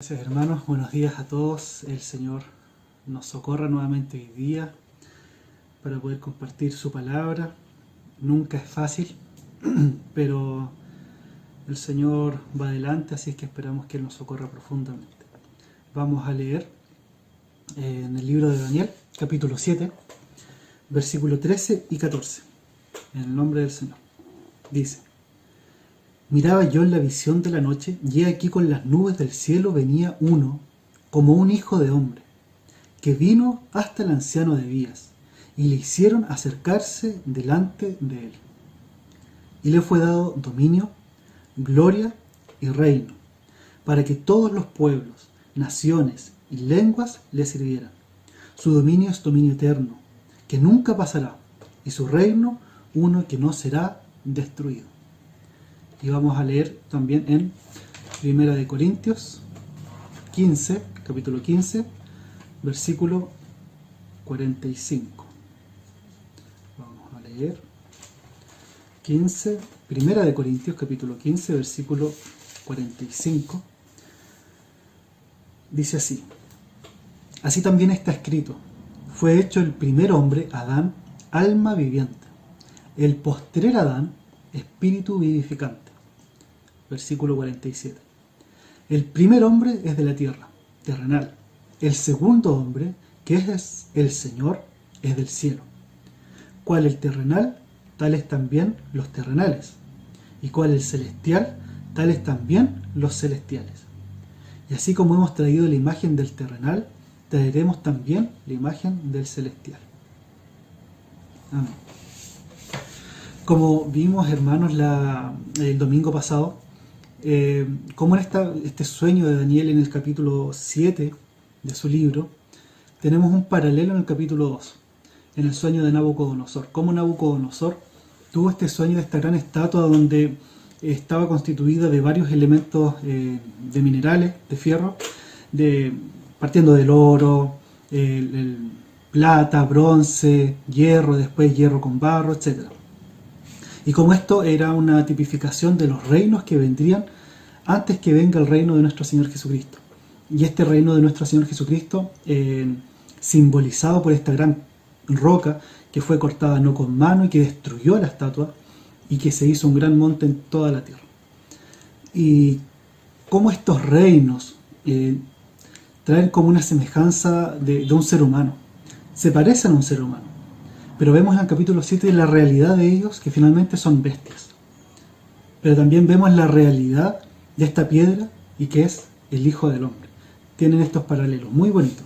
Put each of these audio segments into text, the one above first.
Gracias hermanos, buenos días a todos. El Señor nos socorra nuevamente hoy día para poder compartir su palabra. Nunca es fácil, pero el Señor va adelante, así es que esperamos que Él nos socorra profundamente. Vamos a leer en el libro de Daniel, capítulo 7, versículo 13 y 14, en el nombre del Señor. Dice: Miraba yo en la visión de la noche, y he aquí con las nubes del cielo venía uno, como un hijo de hombre, que vino hasta el anciano de días, y le hicieron acercarse delante de él. Y le fue dado dominio, gloria y reino, para que todos los pueblos, naciones y lenguas le sirvieran. Su dominio es dominio eterno, que nunca pasará, y su reino uno que no será destruido. Y vamos a leer también en Primera de Corintios 15, capítulo 15, versículo 45. Vamos a leer 15, Primera de Corintios, capítulo 15, versículo 45. Dice así: Así también está escrito: fue hecho el primer hombre, Adán, alma viviente; el postrer Adán, espíritu vivificante. Versículo 47. El primer hombre es de la tierra, terrenal. El segundo hombre, que es el Señor, es del cielo. Cual el terrenal, tales también los terrenales. Y cual el celestial, tales también los celestiales. Y así como hemos traído la imagen del terrenal, traeremos también la imagen del celestial. Amén. Como vimos, hermanos, el domingo pasado, como en este sueño de Daniel en el capítulo 7 de su libro, tenemos un paralelo en el capítulo 2, en el sueño de Nabucodonosor. Como Nabucodonosor tuvo este sueño de esta gran estatua donde estaba constituida de varios elementos de minerales, de fierro, partiendo del oro, el plata, bronce, hierro, después hierro con barro, etc. Y como esto era una tipificación de los reinos que vendrían antes que venga el reino de nuestro Señor Jesucristo. Y este reino de nuestro Señor Jesucristo, simbolizado por esta gran roca que fue cortada no con mano y que destruyó la estatua y que se hizo un gran monte en toda la tierra. Y cómo estos reinos traen como una semejanza de un ser humano, se parecen a un ser humano. Pero vemos en el capítulo 7 la realidad de ellos, que finalmente son bestias. Pero también vemos la realidad de esta piedra, y que es el Hijo del Hombre. Tienen estos paralelos muy bonitos.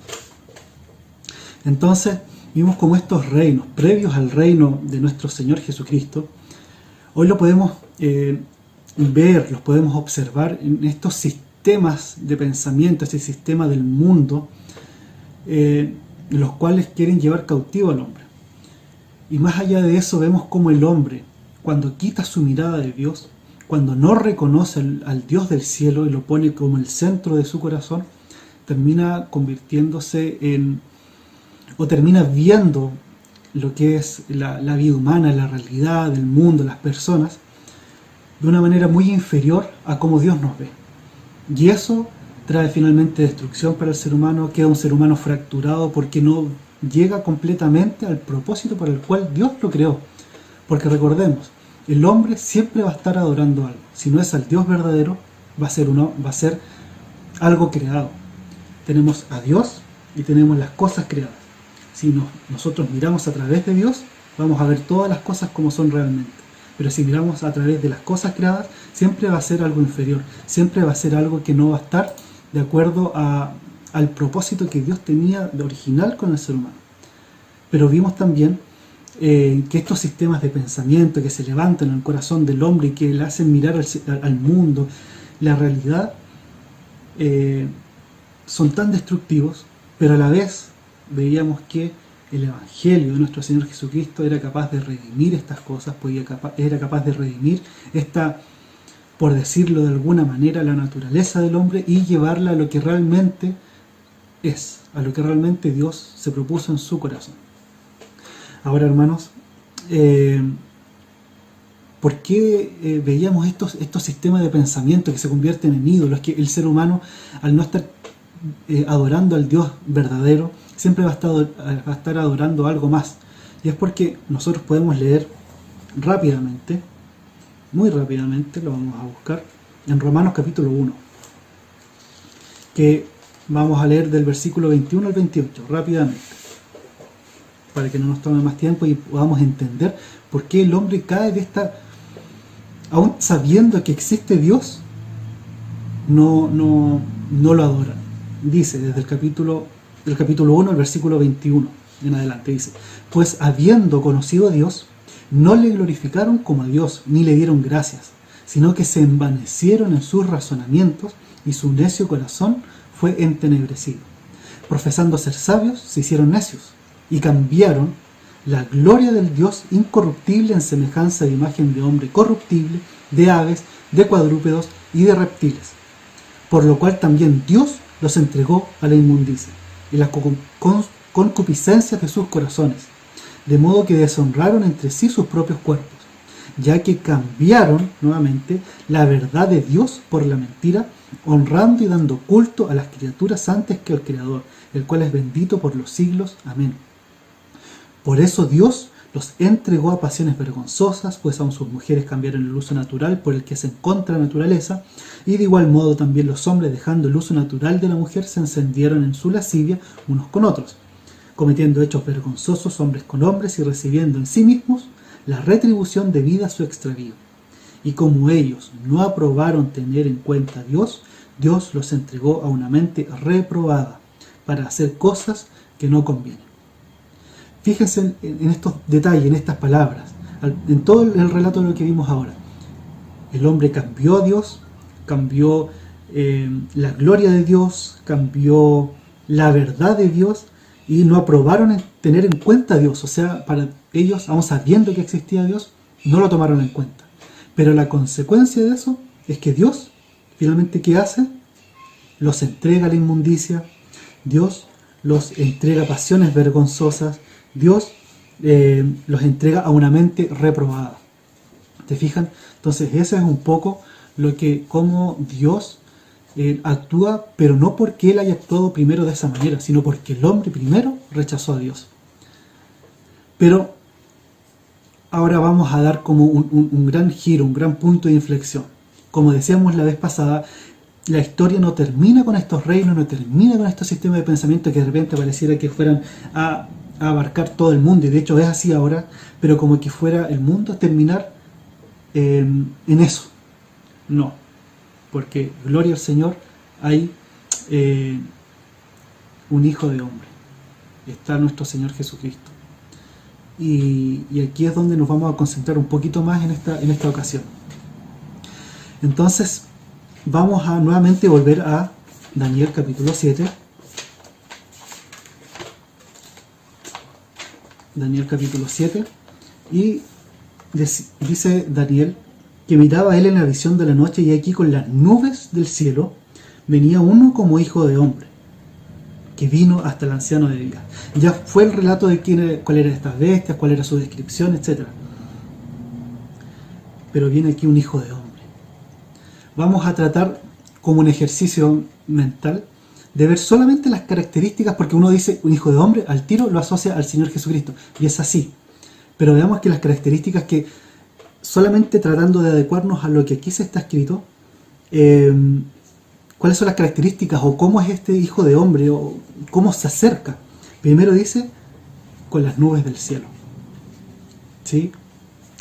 Entonces, vimos como estos reinos, previos al reino de nuestro Señor Jesucristo, hoy lo podemos ver, los podemos observar en estos sistemas de pensamiento, este sistema del mundo, los cuales quieren llevar cautivo al hombre. Y más allá de eso, vemos como el hombre, cuando quita su mirada de Dios, cuando no reconoce al Dios del cielo y lo pone como el centro de su corazón, termina convirtiéndose o termina viendo lo que es la vida humana, la realidad del mundo, las personas, de una manera muy inferior a cómo Dios nos ve. Y eso trae finalmente destrucción para el ser humano. Queda un ser humano fracturado porque no llega completamente al propósito para el cual Dios lo creó. Porque recordemos, el hombre siempre va a estar adorando algo. Si no es al Dios verdadero, va a ser algo creado. Tenemos a Dios y tenemos las cosas creadas. Si nosotros miramos a través de Dios, vamos a ver todas las cosas como son realmente. Pero si miramos a través de las cosas creadas, siempre va a ser algo inferior. Siempre va a ser algo que no va a estar de acuerdo al propósito que Dios tenía de original con el ser humano. Pero vimos también que estos sistemas de pensamiento que se levantan en el corazón del hombre y que le hacen mirar al mundo, la realidad, son tan destructivos, pero a la vez veíamos que el Evangelio de nuestro Señor Jesucristo era capaz de redimir estas cosas, era capaz de redimir esta, por decirlo de alguna manera, la naturaleza del hombre y llevarla a lo que realmente es, a lo que realmente Dios se propuso en su corazón. Ahora, hermanos, ¿Por qué veíamos estos sistemas de pensamiento que se convierten en ídolos? Que el ser humano, al no estar adorando al Dios verdadero, siempre va a estar adorando algo más. Y es porque nosotros podemos leer rápidamente, muy rápidamente, lo vamos a buscar, en Romanos capítulo 1, que vamos a leer del versículo 21 al 28, rápidamente, para que no nos tome más tiempo y podamos entender por qué el hombre cae de esta, aún sabiendo que existe Dios, no lo adora. Dice desde el capítulo 1, el versículo 21 en adelante, dice: pues habiendo conocido a Dios, no le glorificaron como a Dios, ni le dieron gracias, sino que se envanecieron en sus razonamientos, y su necio corazón fue entenebrecido. Profesando ser sabios, se hicieron necios, y cambiaron la gloria del Dios incorruptible en semejanza de imagen de hombre corruptible, de aves, de cuadrúpedos y de reptiles. Por lo cual también Dios los entregó a la inmundicia y las concupiscencias de sus corazones, de modo que deshonraron entre sí sus propios cuerpos, ya que cambiaron nuevamente la verdad de Dios por la mentira, honrando y dando culto a las criaturas antes que al Creador, el cual es bendito por los siglos. Amén. Por eso Dios los entregó a pasiones vergonzosas, pues aun sus mujeres cambiaron el uso natural por el que es en contra naturaleza, y de igual modo también los hombres, dejando el uso natural de la mujer, se encendieron en su lascivia unos con otros, cometiendo hechos vergonzosos hombres con hombres y recibiendo en sí mismos la retribución debida a su extravío. Y como ellos no aprobaron tener en cuenta a Dios, Dios los entregó a una mente reprobada para hacer cosas que no convienen. Fíjense en estos detalles, en estas palabras, en todo el relato de lo que vimos ahora. El hombre cambió a Dios, cambió la gloria de Dios, cambió la verdad de Dios, y no aprobaron en tener en cuenta a Dios. O sea, para ellos, aún sabiendo que existía Dios, no lo tomaron en cuenta. Pero la consecuencia de eso es que Dios, finalmente, ¿qué hace? Los entrega a la inmundicia, Dios los entrega a pasiones vergonzosas, Dios los entrega a una mente reprobada. ¿Te fijan? Entonces eso es un poco cómo Dios actúa, pero no porque Él haya actuado primero de esa manera, sino porque el hombre primero rechazó a Dios. Pero ahora vamos a dar como un gran giro, un gran punto de inflexión. Como decíamos la vez pasada, la historia no termina con estos reinos, no termina con estos sistemas de pensamiento que de repente pareciera que fueran a abarcar todo el mundo, y de hecho es así ahora, pero como que fuera el mundo a terminar en eso. No, porque gloria al Señor, hay un Hijo de Hombre, está nuestro Señor Jesucristo, y aquí es donde nos vamos a concentrar un poquito más en esta ocasión. Entonces vamos a nuevamente volver a Daniel capítulo 7. Daniel capítulo 7, y dice Daniel que miraba él en la visión de la noche, y aquí con las nubes del cielo venía uno como hijo de hombre, que vino hasta el anciano de días. Ya fue el relato de cuál eran estas bestias, cuál era su descripción, etc. Pero viene aquí un hijo de hombre. Vamos a tratar como un ejercicio mental de ver solamente las características, porque uno dice un hijo de hombre, al tiro lo asocia al Señor Jesucristo, y es así. Pero veamos que las características, que solamente tratando de adecuarnos a lo que aquí se está escrito, cuáles son las características, o cómo es este hijo de hombre, o cómo se acerca. Primero dice, con las nubes del cielo. ¿Sí?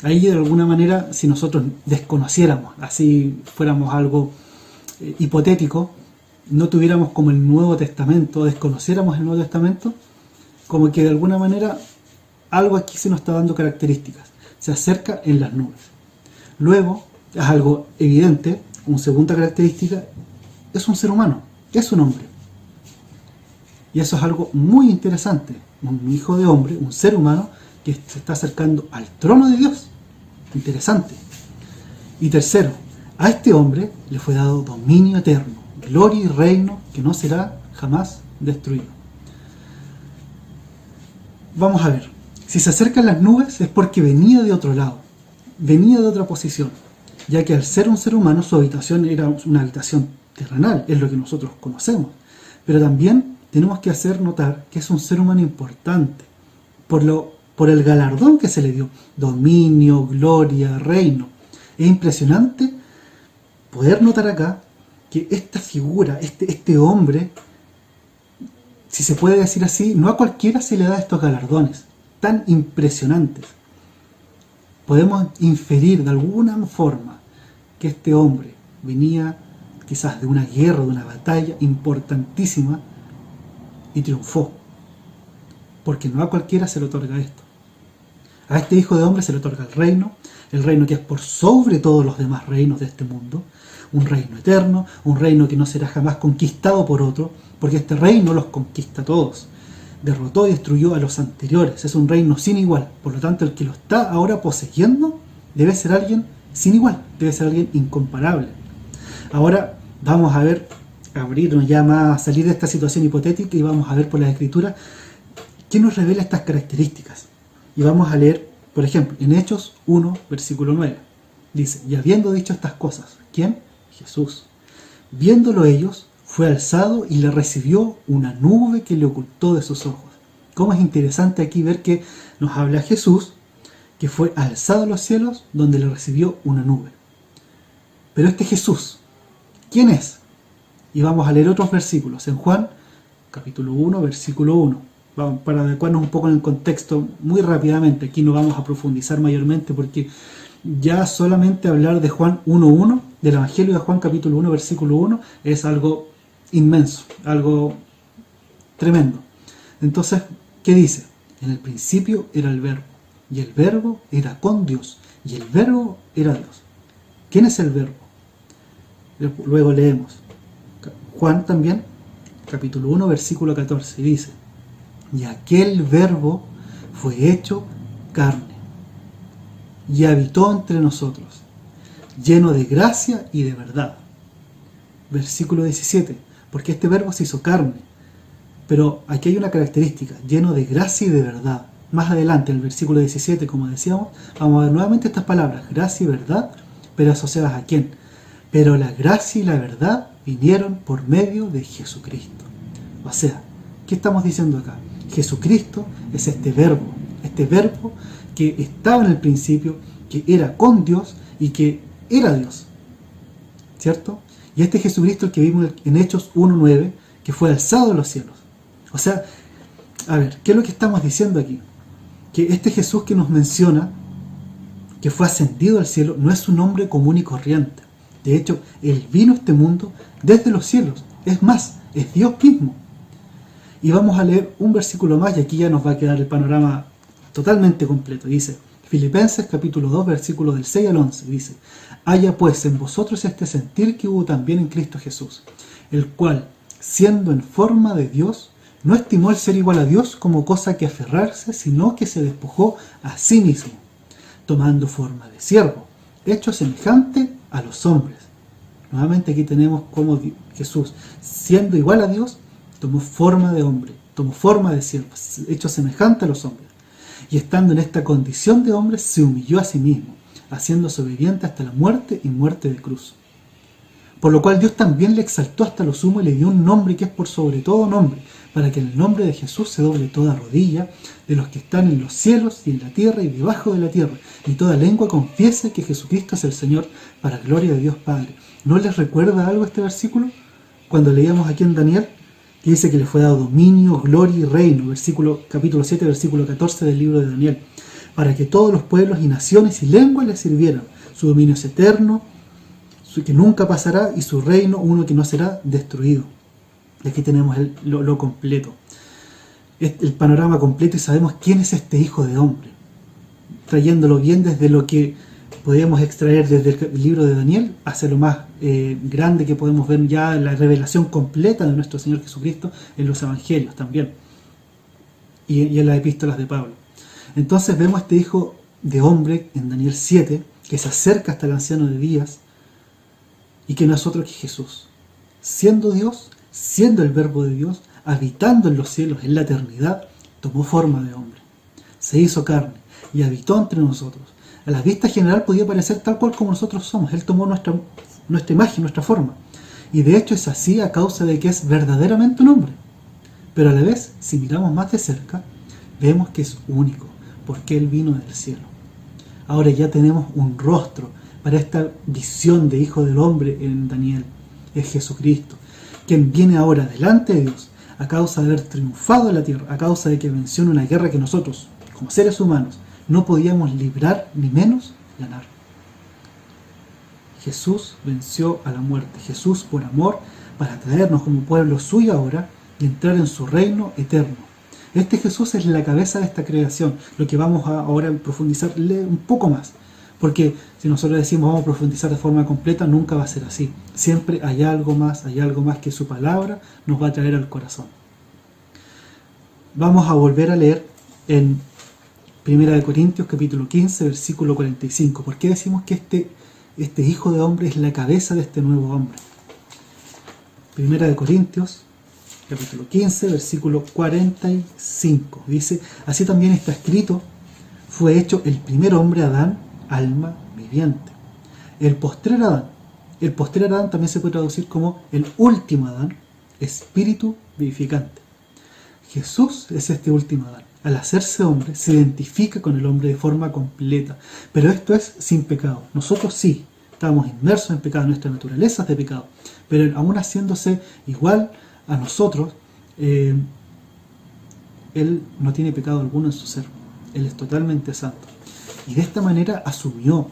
Ahí de alguna manera, si nosotros desconociéramos, así fuéramos algo hipotético, no tuviéramos como el Nuevo Testamento, desconociéramos el Nuevo Testamento, como que de alguna manera algo aquí se nos está dando características. Se acerca en las nubes. Luego, es algo evidente, una segunda característica, es un ser humano, es un hombre. Y eso es algo muy interesante. Un hijo de hombre, un ser humano que se está acercando al trono de Dios. Interesante. Y tercero, a este hombre le fue dado dominio eterno, gloria y reino que no será jamás destruido. Vamos a ver, si se acercan las nubes es porque venía de otro lado. venía de otra posición, ya que al ser un ser humano su habitación era una habitación terrenal, es lo que nosotros conocemos. Pero también tenemos que hacer notar que es un ser humano importante, por el galardón que se le dio, dominio, gloria, reino. Es impresionante poder notar acá que esta figura, este hombre, si se puede decir así, no a cualquiera se le da estos galardones tan impresionantes. Podemos inferir de alguna forma que este hombre venía quizás de una guerra, de una batalla importantísima y triunfó. Porque no a cualquiera se le otorga esto. A este hijo de hombre se le otorga el reino que es por sobre todos los demás reinos de este mundo, un reino eterno, un reino que no será jamás conquistado por otro, porque este reino los conquista a todos. Derrotó y destruyó a los anteriores, es un reino sin igual, por lo tanto el que lo está ahora poseyendo debe ser alguien sin igual, debe ser alguien incomparable. Ahora vamos a ver, abrirnos ya más, salir de esta situación hipotética y vamos a ver por las escrituras qué nos revela estas características. Y vamos a leer, por ejemplo, en Hechos 1, versículo 9. Dice, y habiendo dicho estas cosas, ¿quién? Jesús. Viéndolo ellos, fue alzado y le recibió una nube que le ocultó de sus ojos. Cómo es interesante aquí ver que nos habla Jesús, que fue alzado a los cielos, donde le recibió una nube. Pero este Jesús, ¿quién es? Y vamos a leer otros versículos. En Juan, capítulo 1, versículo 1. Vamos, para adecuarnos un poco en el contexto muy rápidamente. Aquí no vamos a profundizar mayormente porque ya solamente hablar de Juan 1.1, del Evangelio de Juan capítulo 1, versículo 1, es algo inmenso, algo tremendo. Entonces, ¿qué dice? En el principio era el Verbo, y el Verbo era con Dios, y el Verbo era Dios. ¿Quién es el Verbo? Luego leemos Juan también, capítulo 1, versículo 14, y dice, y aquel Verbo fue hecho carne, y habitó entre nosotros, lleno de gracia y de verdad. Versículo 17, porque este Verbo se hizo carne, pero aquí hay una característica, lleno de gracia y de verdad. Más adelante, en el versículo 17, como decíamos, vamos a ver nuevamente estas palabras, gracia y verdad, pero asociadas ¿a quién? Pero la gracia y la verdad vinieron por medio de Jesucristo. O sea, ¿qué estamos diciendo acá? Jesucristo es este verbo que estaba en el principio, que era con Dios y que era Dios, ¿cierto? Y este Jesucristo, el que vimos en Hechos 1.9, que fue alzado a los cielos. O sea, a ver, ¿qué es lo que estamos diciendo aquí? Que este Jesús que nos menciona, que fue ascendido al cielo, no es un hombre común y corriente. De hecho, Él vino a este mundo desde los cielos. Es más, es Dios mismo. Y vamos a leer un versículo más y aquí ya nos va a quedar el panorama totalmente completo. Dice, Filipenses capítulo 2, versículos del 6 al 11. Dice, haya pues en vosotros este sentir que hubo también en Cristo Jesús, el cual, siendo en forma de Dios, no estimó el ser igual a Dios como cosa que aferrarse, sino que se despojó a sí mismo, tomando forma de siervo, hecho semejante a los hombres. Nuevamente aquí tenemos como Jesús, siendo igual a Dios, tomó forma de hombre, tomó forma de siervo, hecho semejante a los hombres. Y estando en esta condición de hombre, se humilló a sí mismo, haciéndose obediente hasta la muerte y muerte de cruz. Por lo cual Dios también le exaltó hasta lo sumo y le dio un nombre que es por sobre todo nombre, para que en el nombre de Jesús se doble toda rodilla de los que están en los cielos y en la tierra y debajo de la tierra, y toda lengua confiese que Jesucristo es el Señor, para gloria de Dios Padre. ¿No les recuerda algo este versículo? Cuando leíamos aquí en Daniel, que dice que le fue dado dominio, gloria y reino, capítulo 7, versículo 14 del libro de Daniel, para que todos los pueblos y naciones y lenguas le sirvieran. Su dominio es eterno, que nunca pasará, y su reino uno que no será destruido. Y aquí tenemos lo completo, el panorama completo, y sabemos quién es este hijo de hombre, trayéndolo bien desde lo que podemos extraer desde el libro de Daniel hacia lo más grande que podemos ver ya la revelación completa de nuestro Señor Jesucristo en los evangelios también y en las epístolas de Pablo. Entonces vemos a este hijo de hombre en Daniel 7 que se acerca hasta el anciano de días y que no es otro que Jesús, siendo Dios, siendo el verbo de Dios, habitando en los cielos en la eternidad, tomó forma de hombre, se hizo carne y habitó entre nosotros. A la vista general podía parecer tal cual como nosotros somos. Él tomó nuestra imagen, nuestra forma. Y de hecho es así a causa de que es verdaderamente un hombre. Pero a la vez, si miramos más de cerca, vemos que es único, porque Él vino del cielo. Ahora ya tenemos un rostro para esta visión de Hijo del Hombre en Daniel. Es Jesucristo, quien viene ahora delante de Dios a causa de haber triunfado en la tierra, a causa de que venció en una guerra que nosotros, como seres humanos, no podíamos librar ni menos ganar. Jesús venció a la muerte. Jesús, por amor, para traernos como pueblo suyo ahora y entrar en su reino eterno. Este Jesús es la cabeza de esta creación, lo que vamos a ahora profundizarle un poco más. Porque si nosotros decimos vamos a profundizar de forma completa, nunca va a ser así. Siempre hay algo más que su palabra nos va a traer al corazón. Vamos a volver a leer en 1 Corintios capítulo 15, versículo 45. ¿Por qué decimos que este Hijo de Hombre es la cabeza de este nuevo hombre? 1 Corintios capítulo 15, versículo 45. Dice, así también está escrito, fue hecho el primer hombre Adán, alma viviente. El postrer Adán también se puede traducir como el último Adán, espíritu vivificante. Jesús es este último Adán. Al hacerse hombre, se identifica con el hombre de forma completa. Pero esto es sin pecado. Nosotros sí, estamos inmersos en pecado, nuestra naturaleza es de pecado. Pero aún haciéndose igual a nosotros, Él no tiene pecado alguno en su ser. Él es totalmente santo. Y de esta manera asumió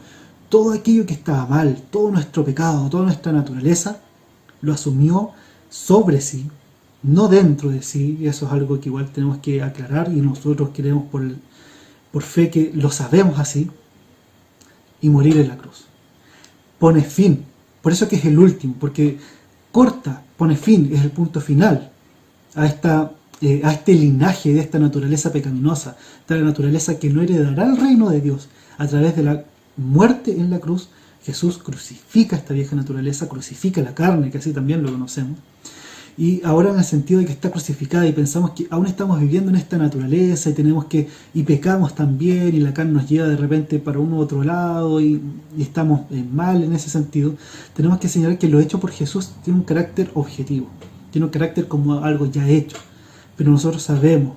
todo aquello que estaba mal, todo nuestro pecado, toda nuestra naturaleza, lo asumió sobre sí, no dentro de sí, y eso es algo que igual tenemos que aclarar, y nosotros queremos por fe que lo sabemos así, y morir en la cruz. Pone fin, por eso que es el último, porque corta, pone fin, es el punto final a este linaje de esta naturaleza pecaminosa, de la naturaleza que no heredará el reino de Dios. A través de la muerte en la cruz, Jesús crucifica esta vieja naturaleza, crucifica la carne, que así también lo conocemos. Y ahora en el sentido de que está crucificada y pensamos que aún estamos viviendo en esta naturaleza y pecamos también y la carne nos lleva de repente para uno u otro lado y estamos mal en ese sentido, tenemos que señalar que lo hecho por Jesús tiene un carácter objetivo, tiene un carácter como algo ya hecho, pero nosotros sabemos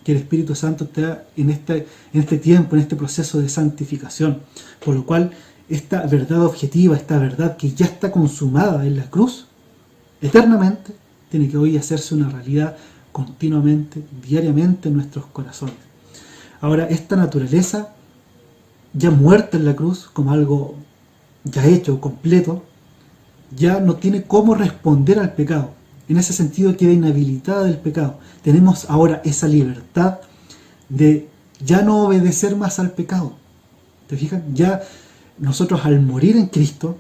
que el Espíritu Santo está en este tiempo, en este proceso de santificación, por lo cual esta verdad objetiva, esta verdad que ya está consumada en la cruz, eternamente, tiene que hoy hacerse una realidad continuamente, diariamente en nuestros corazones. Ahora, esta naturaleza, ya muerta en la cruz, como algo ya hecho, completo, ya no tiene cómo responder al pecado. En ese sentido queda inhabilitada del pecado. Tenemos ahora esa libertad de ya no obedecer más al pecado. ¿Te fijas? Ya nosotros al morir en Cristo,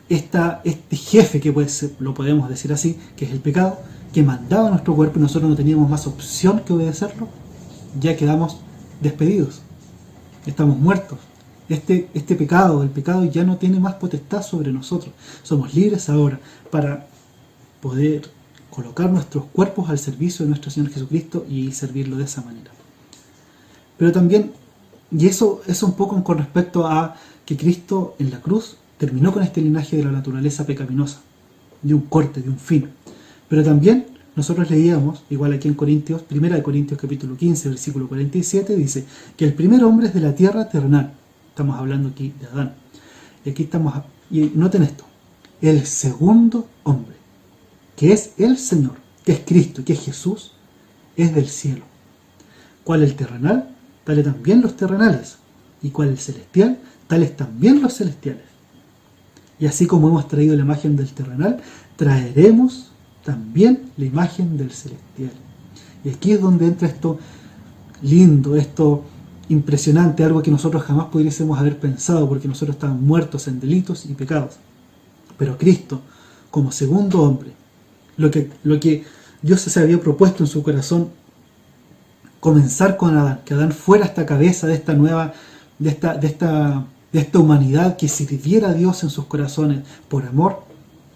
este jefe, que lo podemos decir así, que es el pecado, que mandaba a nuestro cuerpo y nosotros no teníamos más opción que obedecerlo, ya quedamos despedidos. Estamos muertos. Este pecado, el pecado ya no tiene más potestad sobre nosotros. Somos libres ahora para poder colocar nuestros cuerpos al servicio de nuestro Señor Jesucristo y servirlo de esa manera. Pero también, y eso es un poco con respecto a que Cristo en la cruz terminó con este linaje de la naturaleza pecaminosa, de un corte, de un fin. Pero también nosotros leíamos, igual aquí en Corintios, 1 Corintios capítulo 15, versículo 47, dice que el primer hombre es de la tierra terrenal. Estamos hablando aquí de Adán. Y aquí y noten esto, el segundo hombre, que es el Señor, que es Cristo, que es Jesús, es del cielo. ¿Cuál el terrenal? Tales también los terrenales. ¿Y cuál el celestial? Tales también los celestiales. Y así como hemos traído la imagen del terrenal, traeremos también la imagen del celestial. Y aquí es donde entra esto lindo, esto impresionante, algo que nosotros jamás pudiésemos haber pensado, porque nosotros estábamos muertos en delitos y pecados. Pero Cristo, como segundo hombre, lo que Dios se había propuesto en su corazón, comenzar con Adán, que Adán fuera esta cabeza de esta nueva, de esta humanidad que sirviera a Dios en sus corazones por amor.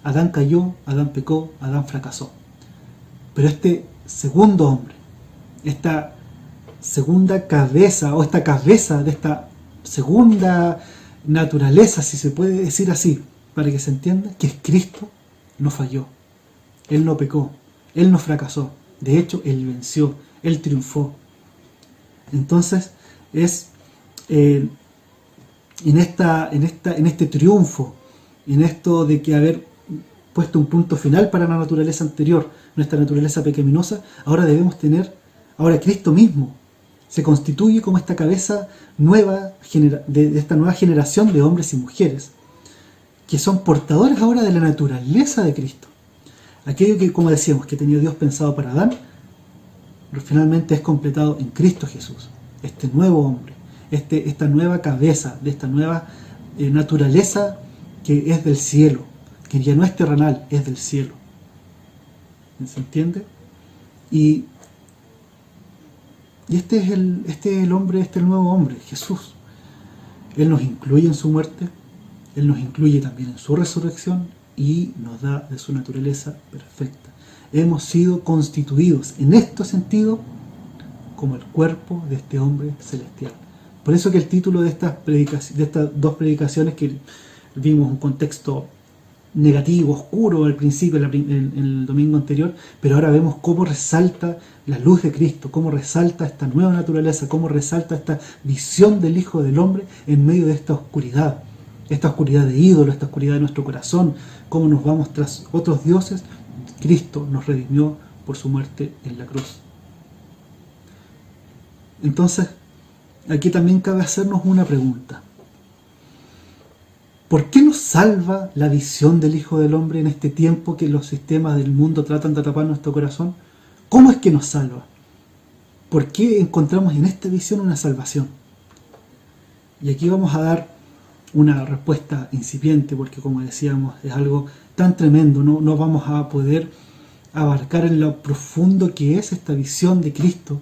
Adán cayó, Adán pecó, Adán fracasó. Pero este segundo hombre, esta segunda cabeza, o esta cabeza de esta segunda naturaleza, si se puede decir así, para que se entienda, que es Cristo, no falló. Él no pecó, Él no fracasó. De hecho, Él venció, Él triunfó. Entonces, es en este triunfo, en esto de que haber puesto un punto final para la naturaleza anterior, nuestra naturaleza pecaminosa, ahora Cristo mismo se constituye como esta cabeza nueva de esta nueva generación de hombres y mujeres que son portadores ahora de la naturaleza de Cristo. Aquello que, como decíamos, que tenía Dios pensado para Adán, finalmente es completado en Cristo Jesús. Este nuevo hombre, esta nueva cabeza, de esta nueva naturaleza que es del cielo, que ya no es terrenal, es del cielo. ¿Se entiende? Y este es el hombre, este es el nuevo hombre, Jesús. Él nos incluye en su muerte, Él nos incluye también en su resurrección y nos da de su naturaleza perfecta. Hemos sido constituidos en este sentido como el cuerpo de este hombre celestial. Por eso que el título de estas dos predicaciones, que vimos un contexto negativo, oscuro al principio, en el domingo anterior, pero ahora vemos cómo resalta la luz de Cristo, cómo resalta esta nueva naturaleza, cómo resalta esta visión del Hijo del Hombre en medio de esta oscuridad de ídolo, esta oscuridad de nuestro corazón, cómo nos vamos tras otros dioses. Cristo nos redimió por su muerte en la cruz. Entonces, aquí también cabe hacernos una pregunta. ¿Por qué nos salva la visión del Hijo del Hombre en este tiempo que los sistemas del mundo tratan de atrapar nuestro corazón? ¿Cómo es que nos salva? ¿Por qué encontramos en esta visión una salvación? Y aquí vamos a dar una respuesta incipiente, porque como decíamos, es algo tan tremendo, no vamos a poder abarcar en lo profundo que es esta visión de Cristo,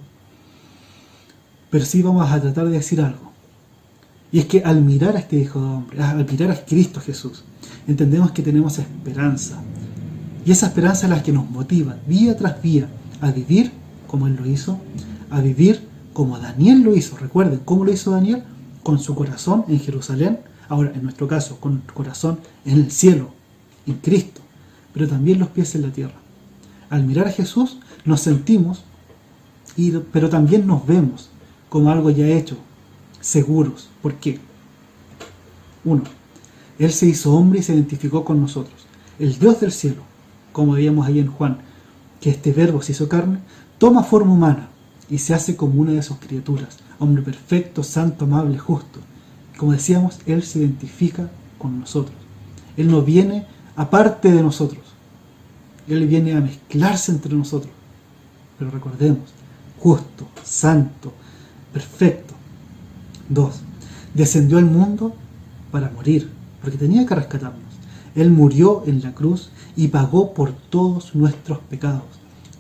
pero sí vamos a tratar de decir algo. Y es que al mirar a este Hijo de Hombre, al mirar a Cristo Jesús, entendemos que tenemos esperanza. Y esa esperanza es la que nos motiva día tras día a vivir como Él lo hizo, a vivir como Daniel lo hizo. Recuerden, ¿cómo lo hizo Daniel? Con su corazón en Jerusalén, ahora en nuestro caso, con el corazón en el cielo, en Cristo, pero también los pies en la tierra. Al mirar a Jesús nos sentimos, pero también nos vemos como algo ya hecho, seguros. ¿Por qué? 1. Él se hizo hombre y se identificó con nosotros. El Dios del cielo, como veíamos ahí en Juan, que este verbo se hizo carne, toma forma humana y se hace como una de sus criaturas. Hombre perfecto, santo, amable, justo. Como decíamos, Él se identifica con nosotros. Él no viene aparte de nosotros. Él viene a mezclarse entre nosotros. Pero recordemos, justo, santo, perfecto. 2. Descendió al mundo para morir, porque tenía que rescatarnos. Él murió en la cruz y pagó por todos nuestros pecados.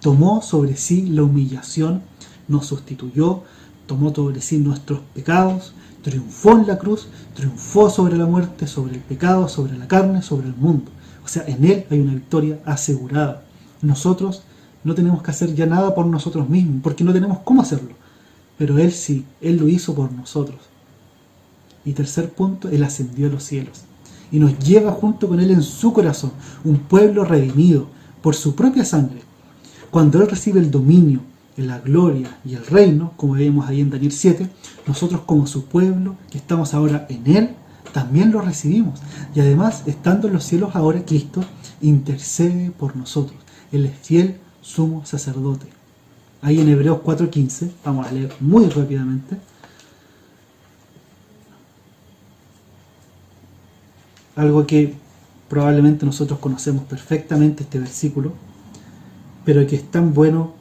Tomó sobre sí la humillación, nos sustituyó, tomó sobre sí nuestros pecados, triunfó en la cruz, triunfó sobre la muerte, sobre el pecado, sobre la carne, sobre el mundo. O sea, en Él hay una victoria asegurada. Nosotros no tenemos que hacer ya nada por nosotros mismos, porque no tenemos cómo hacerlo. Pero Él sí, Él lo hizo por nosotros. Y tercer punto, Él ascendió a los cielos. Y nos lleva junto con Él en su corazón, un pueblo redimido por su propia sangre. Cuando Él recibe el dominio, la gloria y el reino, como vemos ahí en Daniel 7, nosotros como su pueblo, que estamos ahora en Él, también lo recibimos. Y además, estando en los cielos ahora, Cristo intercede por nosotros. Él es fiel sumo sacerdote. Ahí en Hebreos 4:15, vamos a leer muy rápidamente. Algo que probablemente nosotros conocemos perfectamente, este versículo, pero que es tan bueno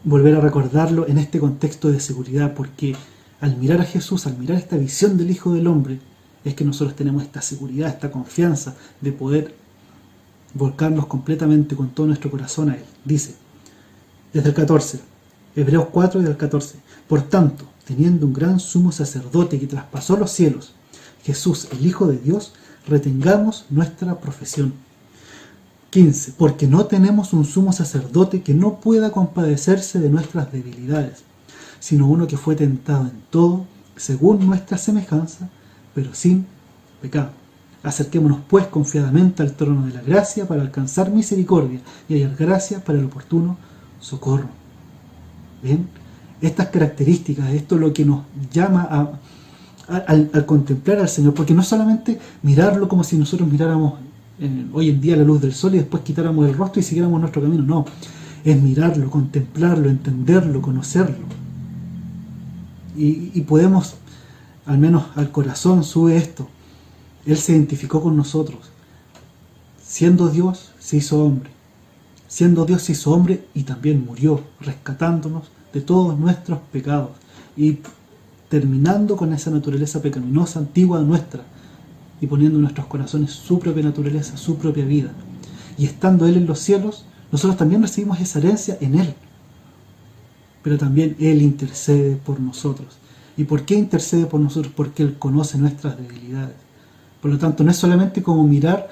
volver a recordarlo en este contexto de seguridad, porque al mirar a Jesús, al mirar esta visión del Hijo del Hombre, es que nosotros tenemos esta seguridad, esta confianza de poder volcarnos completamente con todo nuestro corazón a Él. Dice, desde el 14, Hebreos 4 del 14, por tanto, teniendo un gran sumo sacerdote que traspasó los cielos, Jesús, el Hijo de Dios, retengamos nuestra profesión. 15. Porque no tenemos un sumo sacerdote que no pueda compadecerse de nuestras debilidades, sino uno que fue tentado en todo, según nuestra semejanza, pero sin pecado. Acerquémonos pues confiadamente al trono de la gracia para alcanzar misericordia y hallar gracia para el oportuno socorro. ¿Bien? Estas características, esto es lo que nos llama al contemplar al Señor, porque no solamente mirarlo como si nosotros miráramos hoy en día la luz del sol y después quitáramos el rostro y siguiéramos nuestro camino, no, es mirarlo, contemplarlo, entenderlo, conocerlo. Y podemos, al menos al corazón sube esto, Él se identificó con nosotros, siendo Dios se hizo hombre, siendo Dios se hizo hombre y también murió, rescatándonos de todos nuestros pecados y terminando con esa naturaleza pecaminosa antigua nuestra y poniendo en nuestros corazones su propia naturaleza, su propia vida. Y estando Él en los cielos, nosotros también recibimos esa herencia en Él. Pero también Él intercede por nosotros. ¿Y por qué intercede por nosotros? Porque Él conoce nuestras debilidades. Por lo tanto, no es solamente como mirar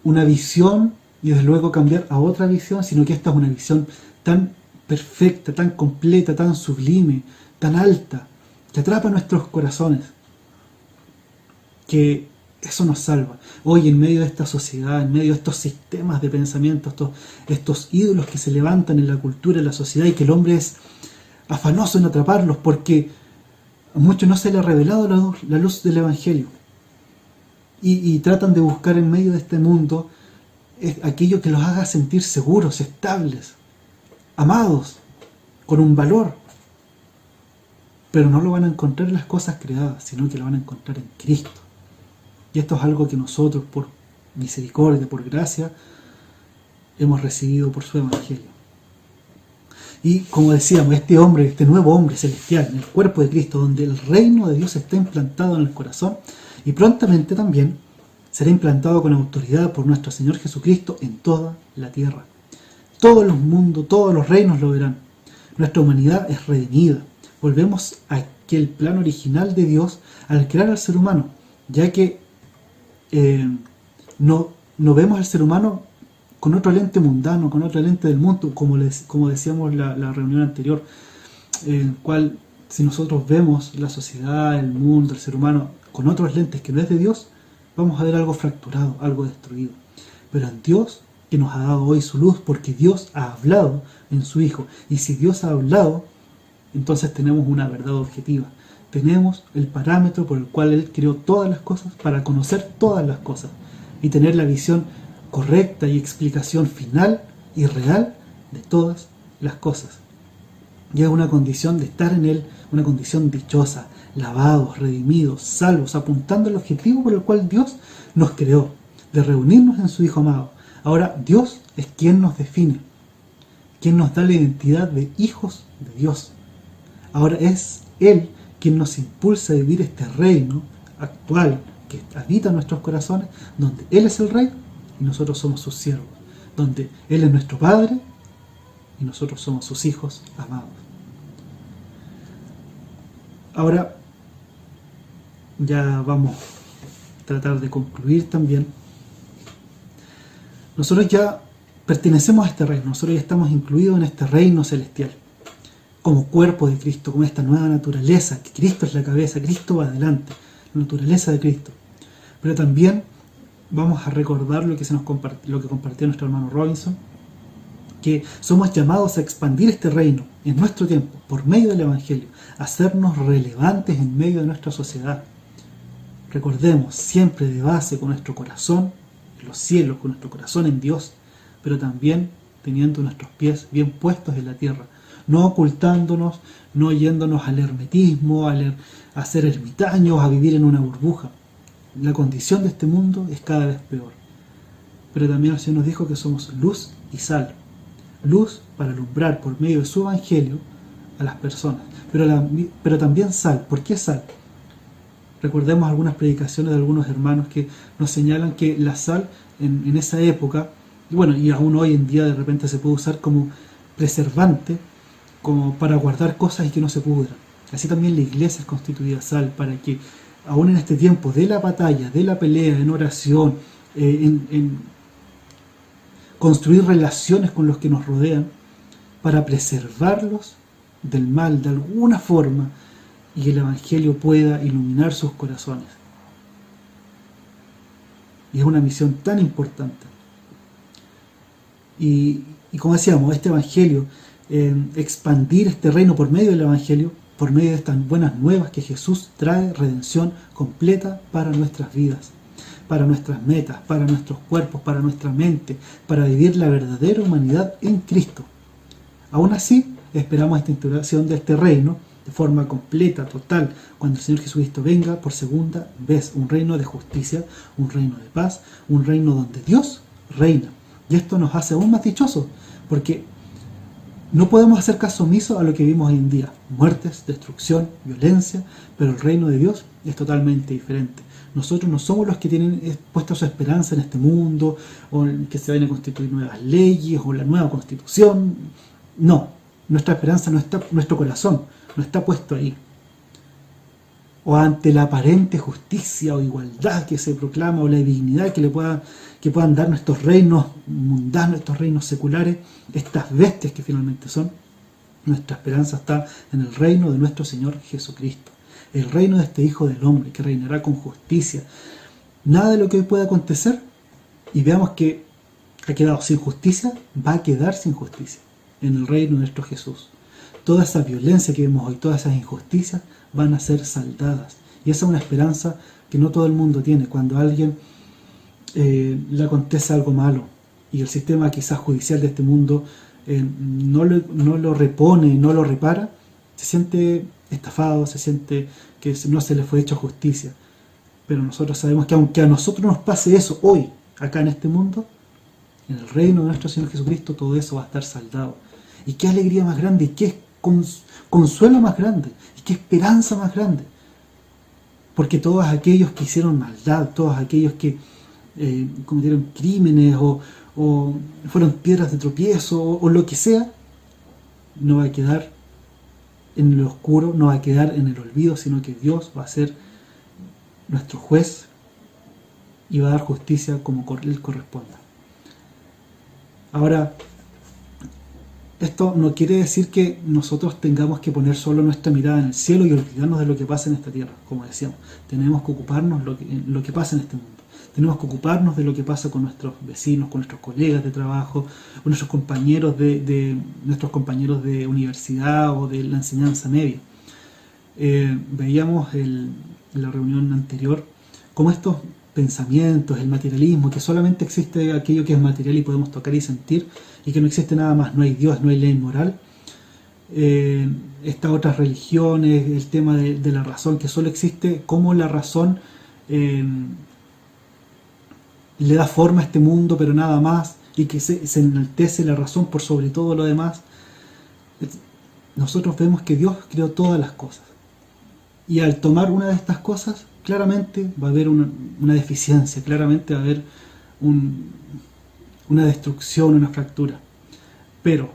una visión y desde luego cambiar a otra visión, sino que esta es una visión tan perfecta, tan completa, tan sublime, tan alta, que atrapa nuestros corazones, que eso nos salva. Hoy en medio de esta sociedad, en medio de estos sistemas de pensamiento, estos ídolos que se levantan en la cultura, en la sociedad, y que el hombre es afanoso en atraparlos porque a muchos no se le ha revelado la luz del Evangelio. Y tratan de buscar en medio de este mundo aquello que los haga sentir seguros, estables, amados, con un valor. Pero no lo van a encontrar en las cosas creadas, sino que lo van a encontrar en Cristo. Y esto es algo que nosotros, por misericordia, por gracia, hemos recibido por su Evangelio. Y como decíamos, este nuevo hombre celestial, en el cuerpo de Cristo, donde el reino de Dios está implantado en el corazón, y prontamente también será implantado con autoridad por nuestro Señor Jesucristo en toda la tierra. Todos los mundos, todos los reinos lo verán. Nuestra humanidad es redimida. Volvemos a aquel plan original de Dios al crear al ser humano, ya que no vemos al ser humano con otro lente mundano, con otro lente del mundo, como decíamos en la reunión anterior, en cual si nosotros vemos la sociedad, el mundo, el ser humano con otros lentes que no es de Dios, vamos a ver algo fracturado, algo destruido. Pero en Dios, que nos ha dado hoy su luz, porque Dios ha hablado en su Hijo, y si Dios ha hablado, entonces tenemos una verdad objetiva. Tenemos el parámetro por el cual Él creó todas las cosas para conocer todas las cosas y tener la visión correcta y explicación final y real de todas las cosas. Y es una condición de estar en Él, una condición dichosa, lavados, redimidos, salvos, apuntando al objetivo por el cual Dios nos creó, de reunirnos en su Hijo amado. Ahora, Dios es quien nos define, quien nos da la identidad de hijos de Dios. Ahora es Él quien nos impulsa a vivir este reino actual que habita en nuestros corazones, donde Él es el Rey y nosotros somos sus siervos, donde Él es nuestro Padre y nosotros somos sus hijos amados. Ahora ya vamos a tratar de concluir también. Nosotros ya pertenecemos a este reino, nosotros ya estamos incluidos en este reino celestial, como cuerpo de Cristo, como esta nueva naturaleza, que Cristo es la cabeza, Cristo va adelante, la naturaleza de Cristo. Pero también vamos a recordar lo que compartió nuestro hermano Robinson, que somos llamados a expandir este reino en nuestro tiempo, por medio del Evangelio, a hacernos relevantes en medio de nuestra sociedad. Recordemos, siempre de base con nuestro corazón en los cielos, con nuestro corazón en Dios, pero también teniendo nuestros pies bien puestos en la tierra, no ocultándonos, no yéndonos al hermetismo, a ser ermitaños, a vivir en una burbuja. La condición de este mundo es cada vez peor. Pero también el Señor nos dijo que somos luz y sal. Luz para alumbrar por medio de su Evangelio a las personas. Pero también sal. ¿Por qué sal? Recordemos algunas predicaciones de algunos hermanos que nos señalan que la sal en esa época, y aún hoy en día de repente se puede usar como preservante, como para guardar cosas y que no se pudran. Así también la iglesia es constituida sal, para que aún en este tiempo de la batalla, de la pelea, en oración, en construir relaciones con los que nos rodean, para preservarlos del mal de alguna forma, y el Evangelio pueda iluminar sus corazones. Y es una misión tan importante. Y como decíamos, este Evangelio, expandir este reino por medio del Evangelio, por medio de estas buenas nuevas que Jesús trae redención completa para nuestras vidas, para nuestras metas, para nuestros cuerpos, para nuestra mente, para vivir la verdadera humanidad en Cristo. Aún así, esperamos esta instauración de este reino de forma completa, total, cuando el Señor Jesucristo venga por segunda vez. Un reino de justicia, un reino de paz, un reino donde Dios reina. Y esto nos hace aún más dichosos, porque no podemos hacer caso omiso a lo que vimos hoy en día. Muertes, destrucción, violencia, pero el reino de Dios es totalmente diferente. Nosotros no somos los que tienen puesta su esperanza en este mundo, o en que se vayan a constituir nuevas leyes, o la nueva constitución. No, nuestra esperanza no está, nuestro corazón no está puesto ahí. O ante la aparente justicia o igualdad que se proclama, o la dignidad que puedan dar nuestros reinos mundanos, estos reinos seculares, estas bestias que finalmente son. Nuestra esperanza está en el reino de nuestro Señor Jesucristo, el reino de este Hijo del Hombre, que reinará con justicia. Nada de lo que hoy pueda acontecer, y veamos que ha quedado sin justicia, va a quedar sin justicia en el reino de nuestro Jesús. Toda esa violencia que vemos hoy, todas esas injusticias, van a ser saldadas. Y esa es una esperanza que no todo el mundo tiene. Cuando a alguien le acontece algo malo y el sistema quizás judicial de este mundo no lo repone, no lo repara, se siente estafado, se siente que no se le fue hecho justicia. Pero nosotros sabemos que aunque a nosotros nos pase eso hoy, acá en este mundo, en el reino de nuestro Señor Jesucristo todo eso va a estar saldado. Y qué alegría más grande, y qué consuelo más grande, y qué esperanza más grande. Porque todos aquellos que hicieron maldad, todos aquellos que cometieron crímenes o fueron piedras de tropiezo o lo que sea, no va a quedar en el oscuro, no va a quedar en el olvido, sino que Dios va a ser nuestro juez y va a dar justicia como Él corresponda. Ahora, esto no quiere decir que nosotros tengamos que poner solo nuestra mirada en el cielo y olvidarnos de lo que pasa en esta tierra. Como decíamos, tenemos que ocuparnos de lo que pasa en este mundo. Tenemos que ocuparnos de lo que pasa con nuestros vecinos, con nuestros colegas de trabajo, con nuestros compañeros de universidad o de la enseñanza media. Veíamos en la reunión anterior cómo estos pensamientos, el materialismo, que solamente existe aquello que es material y podemos tocar y sentir, y que no existe nada más, no hay Dios, no hay ley moral. Estas otras religiones, el tema de la razón, que solo existe como la razón le da forma a este mundo, pero nada más, y que se enaltece la razón por sobre todo lo demás. Nosotros vemos que Dios creó todas las cosas, y al tomar una de estas cosas, claramente va a haber una deficiencia, claramente va a haber una destrucción, una fractura. Pero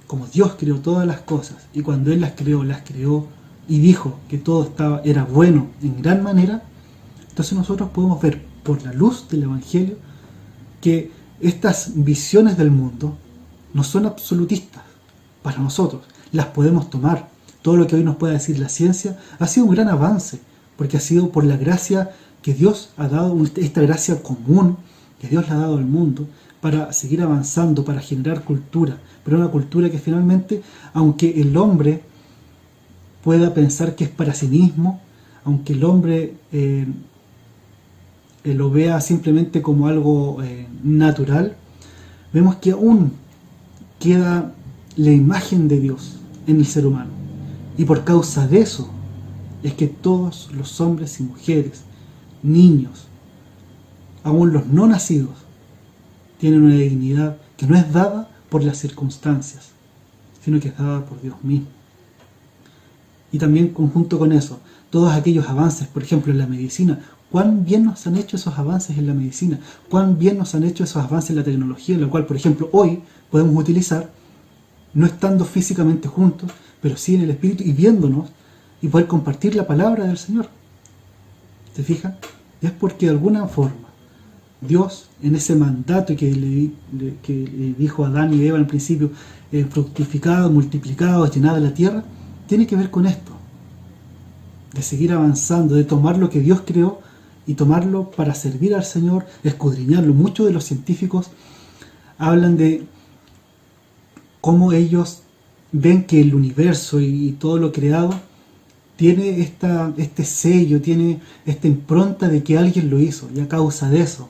como Dios creó todas las cosas, y cuando Él las creó y dijo que todo era bueno en gran manera, entonces nosotros podemos ver por la luz del Evangelio que estas visiones del mundo no son absolutistas para nosotros, las podemos tomar. Todo lo que hoy nos puede decir la ciencia ha sido un gran avance, porque ha sido por la gracia que Dios ha dado, esta gracia común que Dios le ha dado al mundo, para seguir avanzando, para generar cultura, pero una cultura que finalmente, aunque el hombre pueda pensar que es para sí mismo, aunque el hombre lo vea simplemente como algo natural, vemos que aún queda la imagen de Dios en el ser humano, y por causa de eso es que todos los hombres y mujeres, niños, aún los no nacidos, tienen una dignidad que no es dada por las circunstancias, sino que es dada por Dios mismo. Y también conjunto con eso, todos aquellos avances, por ejemplo en la medicina, cuán bien nos han hecho esos avances en la medicina, cuán bien nos han hecho esos avances en la tecnología, en la cual, por ejemplo, hoy podemos utilizar, no estando físicamente juntos, pero sí en el espíritu y viéndonos, y poder compartir la palabra del Señor. ¿Se fijan? Y es porque de alguna forma Dios, en ese mandato que le dijo a Adán y Eva al principio, fructificado, multiplicado, llenado la tierra, tiene que ver con esto. de seguir avanzando, de tomar lo que Dios creó y tomarlo para servir al Señor, escudriñarlo. Muchos de los científicos hablan de cómo ellos ven que el universo y todo lo creado tiene este sello, tiene esta impronta de que alguien lo hizo, y a causa de eso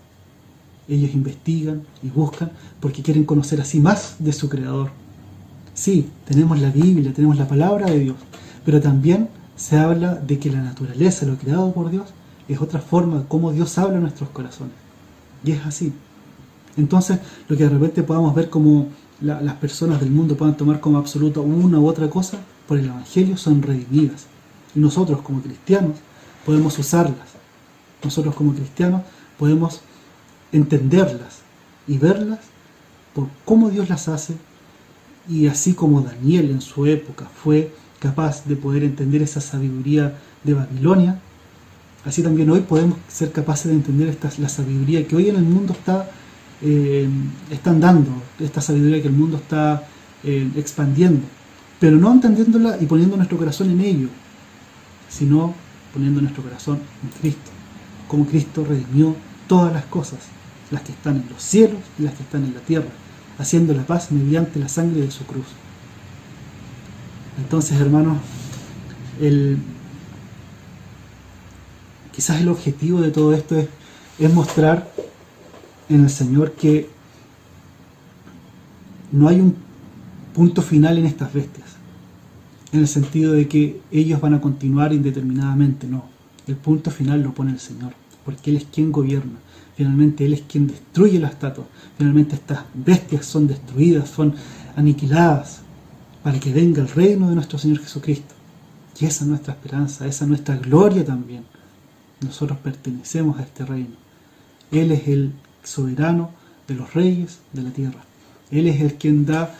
ellos investigan y buscan porque quieren conocer así más de su creador. Sí, tenemos la Biblia, tenemos la palabra de Dios, pero también se habla de que la naturaleza, lo creado por Dios, es otra forma de cómo Dios habla a nuestros corazones. Y es así. Entonces, lo que de repente podamos ver como las personas del mundo puedan tomar como absoluto una u otra cosa, por el Evangelio son redimidas. Y nosotros como cristianos podemos usarlas. Nosotros como cristianos podemos entenderlas y verlas por cómo Dios las hace, y así como Daniel en su época fue capaz de poder entender esa sabiduría de Babilonia, así también hoy podemos ser capaces de entender la sabiduría que hoy en el mundo están dando, esta sabiduría que el mundo está expandiendo, pero no entendiéndola y poniendo nuestro corazón en ello, sino poniendo nuestro corazón en Cristo, como Cristo redimió todas las cosas, las que están en los cielos y las que están en la tierra, haciendo la paz mediante la sangre de su cruz. Entonces, hermanos, quizás el objetivo de todo esto es mostrar en el Señor que no hay un punto final en estas bestias, en el sentido de que ellos van a continuar indeterminadamente. No, el punto final lo pone el Señor, porque Él es quien gobierna. Finalmente Él es quien destruye la estatua. Finalmente estas bestias son destruidas, son aniquiladas, para que venga el reino de nuestro Señor Jesucristo. Y esa es nuestra esperanza, esa es nuestra gloria también. Nosotros pertenecemos a este reino. Él es el soberano de los reyes de la tierra. Él es el quien da,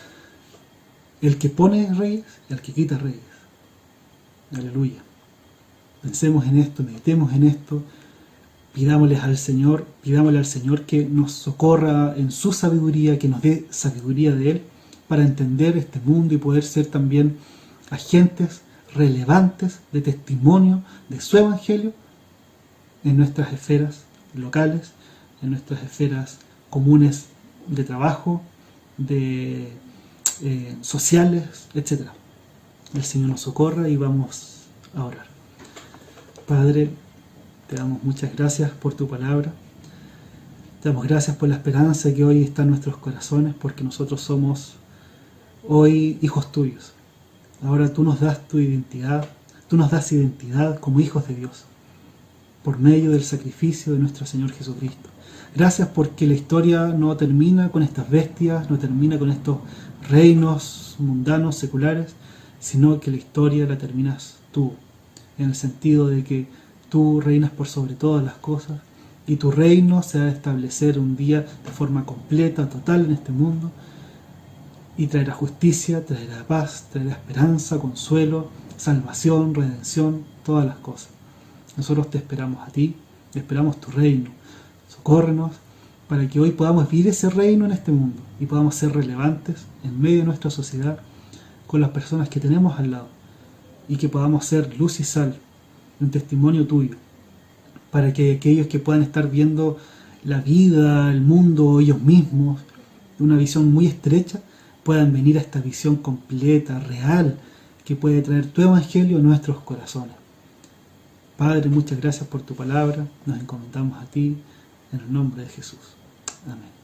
el que pone reyes y el que quita reyes. Aleluya. Pensemos en esto, meditemos en esto, pidámosle al Señor que nos socorra en su sabiduría, que nos dé sabiduría de Él para entender este mundo y poder ser también agentes relevantes de testimonio de su Evangelio en nuestras esferas locales, en nuestras esferas comunes de trabajo, de sociales, etc. El Señor nos socorra y vamos a orar. Padre, te damos muchas gracias por tu palabra. Te damos gracias por la esperanza que hoy está en nuestros corazones, porque nosotros somos hoy hijos tuyos. Ahora tú nos das tu identidad, tú nos das identidad como hijos de Dios, por medio del sacrificio de nuestro Señor Jesucristo. Gracias porque la historia no termina con estas bestias, no termina con estos reinos mundanos, seculares, sino que la historia la terminas tú, en el sentido de que tú reinas por sobre todas las cosas y tu reino se ha de establecer un día de forma completa, total en este mundo, y traerá justicia, traerá paz, traerá esperanza, consuelo, salvación, redención, todas las cosas. Nosotros te esperamos a ti, esperamos tu reino. Socórrenos para que hoy podamos vivir ese reino en este mundo y podamos ser relevantes en medio de nuestra sociedad con las personas que tenemos al lado, y que podamos ser luz y sal, un testimonio tuyo, para que aquellos que puedan estar viendo la vida, el mundo, ellos mismos, de una visión muy estrecha, puedan venir a esta visión completa, real, que puede traer tu Evangelio a nuestros corazones. Padre, muchas gracias por tu palabra, nos encomendamos a ti, en el nombre de Jesús. Amén.